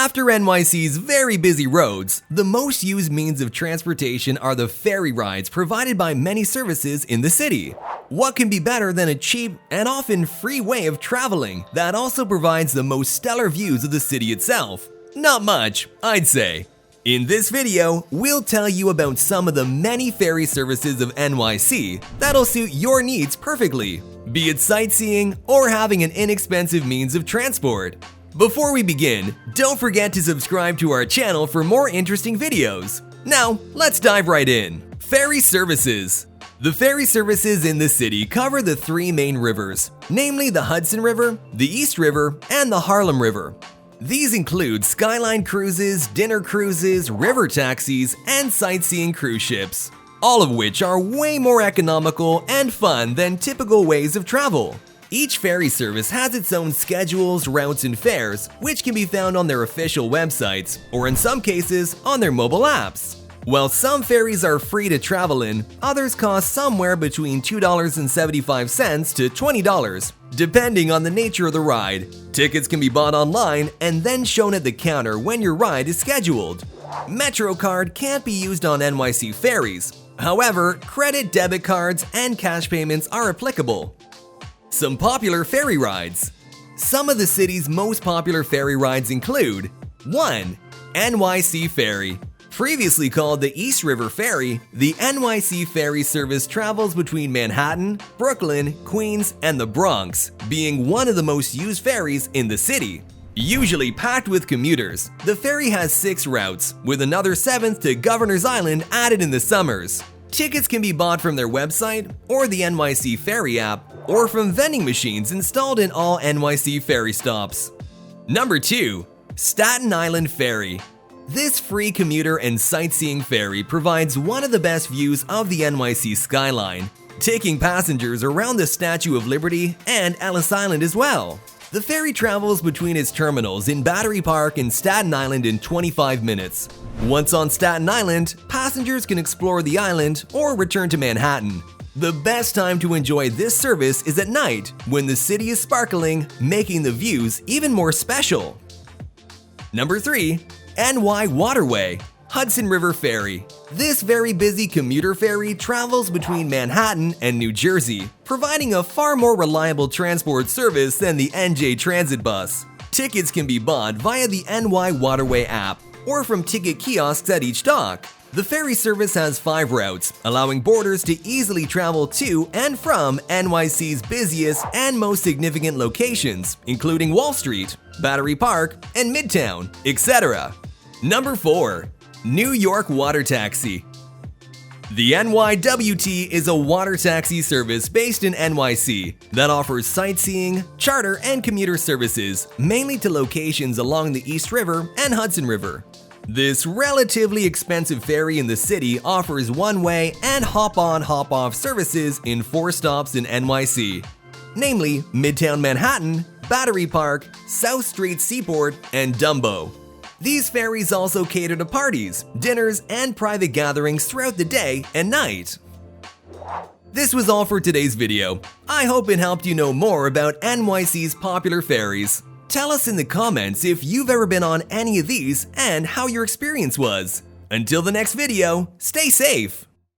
After NYC's very busy roads, the most used means of transportation are the ferry rides provided by many services in the city. What can be better than a cheap and often free way of traveling that also provides the most stellar views of the city itself? Not much, I'd say. In this video, we'll tell you about some of the many ferry services of NYC that'll suit your needs perfectly, be it sightseeing or having an inexpensive means of transport. Before we begin, don't forget to subscribe to our channel for more interesting videos. Now, let's dive right in. Ferry Services. The ferry services in the city cover the three main rivers, namely the Hudson River, the East River, and the Harlem River. These include skyline cruises, dinner cruises, river taxis, and sightseeing cruise ships, all of which are way more economical and fun than typical ways of travel. Each ferry service has its own schedules, routes, and fares, which can be found on their official websites, or in some cases, on their mobile apps. While some ferries are free to travel in, others cost somewhere between $2.75 to $20, depending on the nature of the ride. Tickets can be bought online and then shown at the counter when your ride is scheduled. MetroCard can't be used on NYC ferries. However, credit, debit cards, and cash payments are applicable. Some popular ferry rides. Some of the city's most popular ferry rides include 1. NYC Ferry. Previously called the East River Ferry, the NYC Ferry service travels between Manhattan, Brooklyn, Queens, and the Bronx, being one of the most used ferries in the city. Usually packed with commuters, the ferry has 6 routes, with another 7th to Governor's Island added in the summers. Tickets can be bought from their website or the NYC Ferry app, or from vending machines installed in all NYC ferry stops. Number 2. Staten Island Ferry. This free commuter and sightseeing ferry provides one of the best views of the NYC skyline, taking passengers around the Statue of Liberty and Ellis Island as well. The ferry travels between its terminals in Battery Park and Staten Island in 25 minutes. Once on Staten Island, passengers can explore the island or return to Manhattan. The best time to enjoy this service is at night, when the city is sparkling, making the views even more special. Number 3. NY Waterway. Hudson River Ferry. This very busy commuter ferry travels between Manhattan and New Jersey, providing a far more reliable transport service than the NJ Transit bus. Tickets can be bought via the NY Waterway app or from ticket kiosks at each dock. The ferry service has 5 routes, allowing boarders to easily travel to and from NYC's busiest and most significant locations, including Wall Street, Battery Park, and Midtown, etc. Number 4. New York Water Taxi. The NYWT is a water taxi service based in NYC that offers sightseeing, charter, and commuter services, mainly to locations along the East River and Hudson River. This relatively expensive ferry in the city offers one-way and hop-on, hop-off services in 4 stops in NYC, namely Midtown Manhattan, Battery Park, South Street Seaport, and Dumbo. These ferries also cater to parties, dinners, and private gatherings throughout the day and night. This was all for today's video. I hope it helped you know more about NYC's popular ferries. Tell us in the comments if you've ever been on any of these and how your experience was. Until the next video, stay safe!